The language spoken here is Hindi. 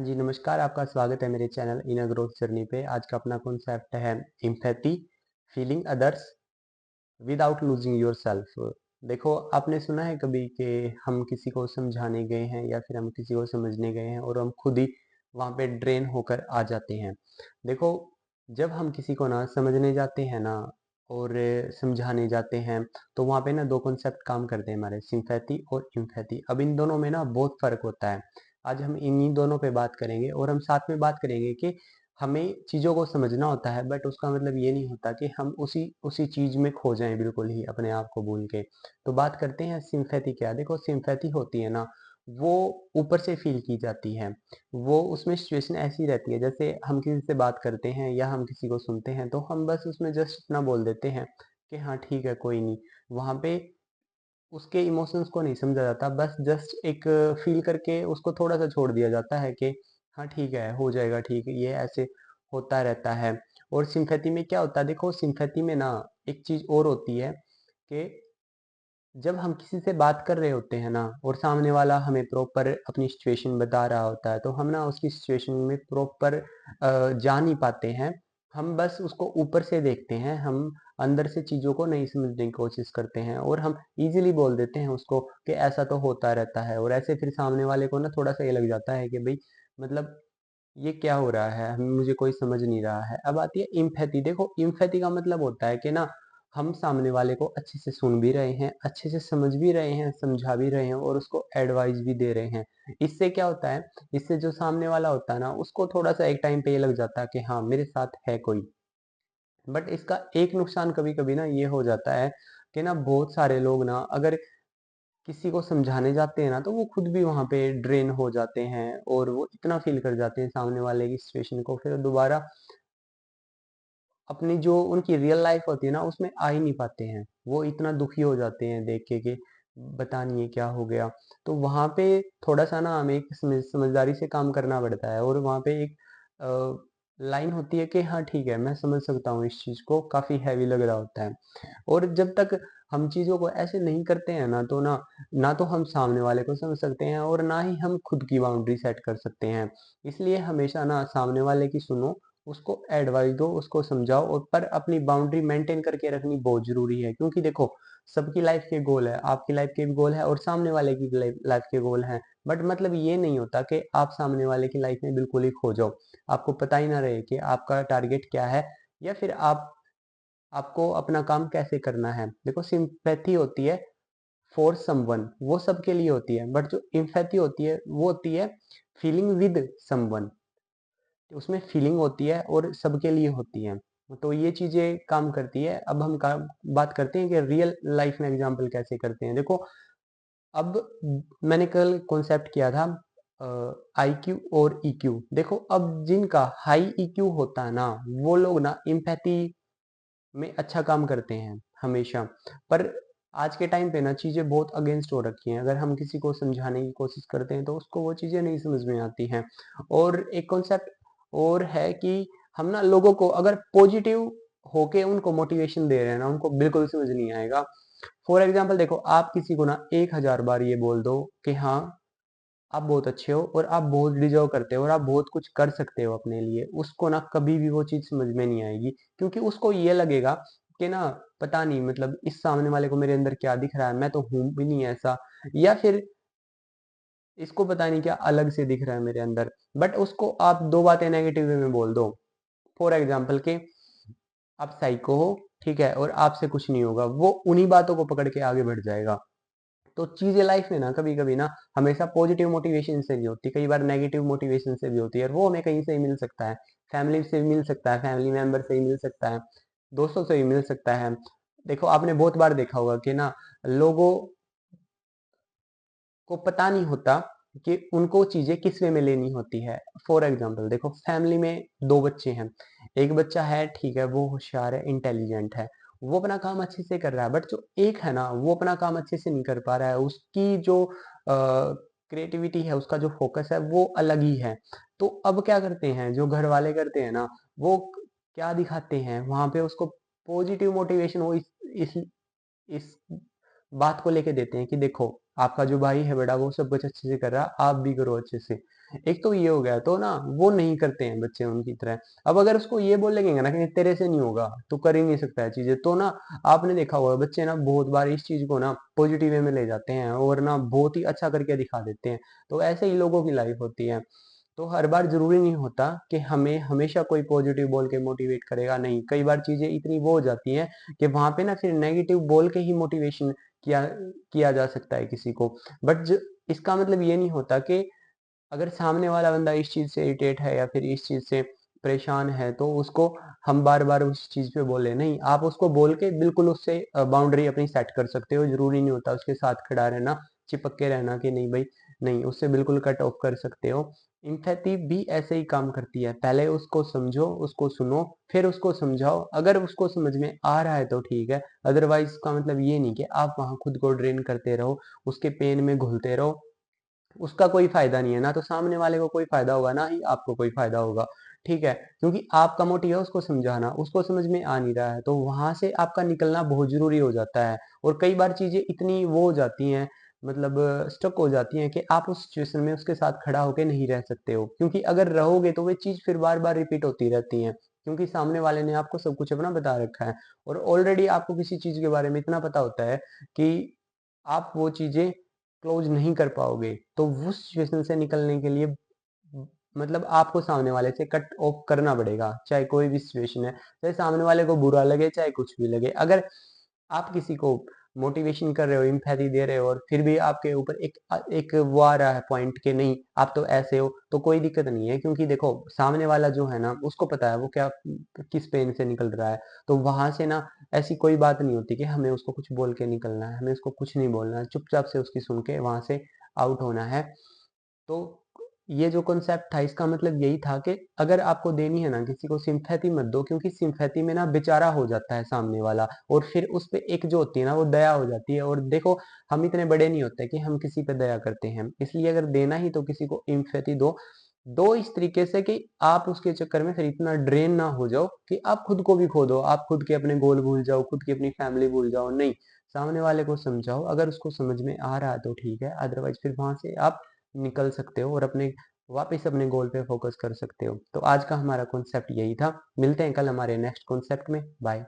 जी नमस्कार, आपका स्वागत है मेरे चैनल इनर ग्रोथ जर्नी पे। आज का अपना कॉन्सेप्ट है empathy, feeling others without losing yourself. देखो, आपने सुना है कभी कि हम किसी को समझाने गए हैं या फिर हम किसी को समझने गए हैं और हम खुद ही वहाँ पे ड्रेन होकर आ जाते हैं। देखो, जब हम किसी को ना समझने जाते हैं ना और समझाने जाते हैं, तो वहाँ पे ना दो कॉन्सेप्ट काम करते हैं हमारे, सिंपैथी और एम्पैथी। अब इन दोनों में ना बहुत फर्क होता है। आज हम इन्हीं दोनों पे बात करेंगे और हम साथ में बात करेंगे कि हमें चीज़ों को समझना होता है, बट उसका मतलब ये नहीं होता कि हम उसी उसी चीज़ में खो जाएं बिल्कुल ही अपने आप को भूल के। तो बात करते हैं सिंपैथी क्या है। देखो, सिंपैथी होती है ना, वो ऊपर से फील की जाती है। वो उसमें सिचुएशन ऐसी रहती है, जैसे हम किसी से बात करते हैं या हम किसी को सुनते हैं तो हम बस उसमें जस्ट इतना बोल देते हैं कि हाँ ठीक है, कोई नहीं। वहां पे उसके इमोशंस को नहीं समझा जाता, बस जस्ट एक फील करके उसको थोड़ा सा छोड़ दिया जाता है कि हाँ ठीक है, हो जाएगा ठीक है, ये ऐसे होता रहता है। और सिंपैथी में क्या होता है, देखो सिंपैथी में ना एक चीज और होती है कि जब हम किसी से बात कर रहे होते हैं ना और सामने वाला हमें प्रॉपर अपनी सिचुएशन बता रहा होता है, तो हम ना उसकी सिचुएशन में प्रॉपर जा नहीं पाते हैं। हम बस उसको ऊपर से देखते हैं, हम अंदर से चीज़ों को नहीं समझने की कोशिश करते हैं और हम इजीली बोल देते हैं उसको कि ऐसा तो होता रहता है। और ऐसे फिर सामने वाले को ना थोड़ा सा ये लग जाता है कि भाई, मतलब ये क्या हो रहा है, मुझे कोई समझ नहीं रहा है। अब आती है इम्पैथी। देखो, इम्पैथी का मतलब होता है कि ना हम सामने वाले को अच्छे से सुन भी रहे हैं, अच्छे से समझ भी रहे हैं, समझा भी रहे हैं और उसको एडवाइस भी दे रहे हैं। इससे क्या होता है, इससे जो सामने वाला होता है ना, उसको थोड़ा सा एक टाइम पे ये लग जाता है कि हाँ मेरे साथ है कोई। बट इसका एक नुकसान कभी कभी ना ये हो जाता है कि ना बहुत सारे लोग ना अगर किसी को समझाने जाते हैं ना, तो वो खुद भी वहां पे ड्रेन हो जाते हैं और वो इतना फील कर जाते हैं सामने वाले की सिचुएशन को, फिर दोबारा अपनी जो उनकी रियल लाइफ होती है ना उसमें आ ही नहीं पाते हैं। वो इतना दुखी हो जाते हैं देख के कि पता नहीं है क्या हो गया। तो वहां पे थोड़ा सा ना हमें एक समझदारी से काम करना पड़ता है और वहां पे एक लाइन होती है कि हाँ ठीक है, मैं समझ सकता हूँ इस चीज को, काफी हैवी लग रहा होता है। और जब तक हम चीजों को ऐसे नहीं करते हैं ना, तो ना तो हम सामने वाले को समझ सकते हैं और ना ही हम खुद की बाउंड्री सेट कर सकते हैं। इसलिए हमेशा ना सामने वाले की सुनो, उसको एडवाइस दो, उसको समझाओ, और पर अपनी बाउंड्री मेंटेन करके रखनी बहुत जरूरी है। क्योंकि देखो, सबकी लाइफ के गोल है, आपकी लाइफ के भी गोल है और सामने वाले की लाइफ के गोल हैं। बट मतलब ये नहीं होता कि आप सामने वाले की लाइफ में बिल्कुल ही खो जाओ, आपको पता ही ना रहे कि आपका टारगेट क्या है या फिर आपको अपना काम कैसे करना है। देखो, सिंपैथी होती है फॉर समवन, वो सबके लिए होती है, बट जो एम्पैथी होती है वो होती है फीलिंग विद समवन। उसमें फीलिंग होती है और सबके लिए होती है। तो ये चीजें काम करती है। अब हम बात करते हैं कि रियल लाइफ में एग्जाम्पल कैसे करते हैं। देखो, अब मैंने कल कॉन्सेप्ट किया था IQ और EQ। देखो, अब जिनका हाई EQ होता है ना, वो लोग ना इम्पैथी में अच्छा काम करते हैं हमेशा। पर आज के टाइम पे ना चीजें बहुत अगेंस्ट हो रखी हैं। अगर हम किसी को समझाने की कोशिश करते हैं तो उसको वो चीजें नहीं समझ में आती हैं। और एक कॉन्सेप्ट और है कि हम ना लोगों को अगर पॉजिटिव होके उनको मोटिवेशन दे रहे हैं ना, उनको बिल्कुल समझ नहीं आएगा। फॉर एग्जाम्पल, देखो, आप किसी को ना 1000 बार ये बोल दो कि हाँ आप बहुत अच्छे हो और आप बहुत डिजर्व करते हो और आप बहुत कुछ कर सकते हो अपने लिए, उसको ना कभी भी वो चीज समझ में नहीं आएगी। क्योंकि उसको ये लगेगा कि ना पता नहीं, मतलब इस सामने वाले को मेरे अंदर क्या दिख रहा है, मैं तो हूं भी नहीं ऐसा, या फिर इसको पता नहीं क्या अलग से दिख रहा है मेरे अंदर। बट उसको आप दो बातें नेगेटिव वे में बोल दो। फॉर एग्जाम्पल के आप साइको हो, ठीक है, और आपसे कुछ नहीं होगा, वो उन्हीं बातों को पकड़ के आगे बढ़ जाएगा। तो चीजें लाइफ में ना कभी कभी ना हमेशा पॉजिटिव मोटिवेशन से भी होती है, कई बार नेगेटिव मोटिवेशन से भी होती है, और वो हमें कहीं से भी मिल सकता है। फैमिली से भी मिल सकता है, फैमिली मेंबर से भी मिल सकता है, दोस्तों से भी मिल सकता है। देखो, आपने बहुत बार देखा होगा कि ना लोगों को पता नहीं होता कि उनको चीजें किस वे में लेनी होती है। फॉर एग्जाम्पल, देखो फैमिली में दो बच्चे हैं, एक बच्चा है, ठीक है, वो होशियार है, इंटेलिजेंट है, वो अपना काम अच्छे से कर रहा है। बट जो एक है ना, वो अपना काम अच्छे से नहीं कर पा रहा है, उसकी जो क्रिएटिविटी है, उसका जो फोकस है वो अलग ही है। तो अब क्या करते हैं जो घर वाले करते हैं ना, वो क्या दिखाते हैं वहां पे उसको, पॉजिटिव मोटिवेशन वो इस बात को लेके देते हैं कि देखो, आपका जो भाई है बेटा वो सब कुछ अच्छे से कर रहा है, आप भी करो अच्छे से। एक तो ये हो गया, तो ना वो नहीं करते हैं बच्चे उनकी तरह। अब अगर उसको ये बोलेंगे ना कि तेरे से नहीं होगा, तू कर ही नहीं सकता है चीजें, तो ना आपने देखा होगा बच्चे ना बहुत बार इस चीज को ना पॉजिटिव वे में ले जाते हैं और ना बहुत ही अच्छा करके दिखा देते हैं। तो ऐसे ही लोगों की लाइफ होती है। तो हर बार जरूरी नहीं होता कि हमें हमेशा कोई पॉजिटिव बोल के मोटिवेट करेगा, नहीं, कई बार चीजें इतनी वो हो जाती हैं कि वहां पे ना फिर नेगेटिव बोल के ही मोटिवेशन किया किया जा सकता है किसी को। बट इसका मतलब ये नहीं होता कि अगर सामने वाला बंदा इस चीज से इरिटेट है या फिर इस चीज से परेशान है तो उसको हम बार बार उस चीज पे बोले, नहीं, आप उसको बोल के बिल्कुल उससे बाउंड्री अपनी सेट कर सकते हो। जरूरी नहीं होता उसके साथ खड़ा रहना, चिपक के रहना कि नहीं भाई, नहीं, उससे बिल्कुल कट ऑफ कर सकते हो। इम्पैथी भी ऐसे ही काम करती है, पहले उसको समझो, उसको सुनो, फिर उसको समझाओ। अगर उसको समझ में आ रहा है तो ठीक है, अदरवाइज इसका मतलब ये नहीं कि आप वहां खुद को ड्रेन करते रहो, उसके पेन में घुलते रहो। उसका कोई फायदा नहीं है, ना तो सामने वाले को कोई फायदा होगा, ना ही आपको कोई फायदा होगा। ठीक है, क्योंकि आपका मोटिव है उसको समझाना, उसको समझ में आ नहीं रहा है, तो वहां से आपका निकलना बहुत जरूरी हो जाता है। और कई बार चीजें इतनी वो हो जाती हैं, मतलब स्टक हो जाती हैं कि आप उस सिचुएशन में उसके साथ खड़ा होके नहीं रह सकते हो, क्योंकि अगर रहोगे तो वे चीज फिर बार बार रिपीट होती रहती है, क्योंकि सामने वाले ने आपको सब कुछ अपना बता रखा है और ऑलरेडी आपको किसी चीज के बारे में इतना पता होता है कि आप वो चीजें क्लोज नहीं कर पाओगे। तो उस सिचुएशन से निकलने के लिए मतलब आपको सामने वाले से कट ऑफ करना पड़ेगा, चाहे कोई भी सिचुएशन है, चाहे सामने वाले को बुरा लगे, चाहे कुछ भी लगे। अगर आप किसी को मोटिवेशन कर रहे हो, इम्पैथी दे रहे हो और फिर भी आपके ऊपर एक वो आ रहा है पॉइंट कि नहीं, आप तो ऐसे हो, तो कोई दिक्कत नहीं है, क्योंकि देखो सामने वाला जो है ना उसको पता है वो क्या किस पेन से निकल रहा है। तो वहां से ना ऐसी कोई बात नहीं होती कि हमें उसको कुछ बोल के निकलना है, हमें उसको कुछ नहीं बोलना है, चुपचाप से उसकी सुन के वहां से आउट होना है। तो ये जो कॉन्सेप्ट था इसका मतलब यही था कि अगर आपको देनी है ना किसी को, सिंपैथी मत दो, क्योंकि सिंपैथी में ना बेचारा हो जाता है सामने वाला, और फिर उस पे एक जो होती है ना वो दया हो जाती है। और देखो, हम इतने बड़े नहीं होते कि हम किसी पे दया करते हैं, इसलिए अगर देना ही तो किसी को इम्पैथी दो, दो इस तरीके से कि आप उसके चक्कर में फिर इतना ड्रेन ना हो जाओ कि आप खुद को भी खो दो, आप खुद के अपने गोल भूल जाओ, खुद की अपनी फैमिली भूल जाओ। नहीं, सामने वाले को समझाओ, अगर उसको समझ में आ रहा है तो ठीक है, अदरवाइज फिर वहां से आप निकल सकते हो और अपने वापस अपने गोल पे फोकस कर सकते हो। तो आज का हमारा कॉन्सेप्ट यही था। मिलते हैं कल हमारे नेक्स्ट कॉन्सेप्ट में। बाय।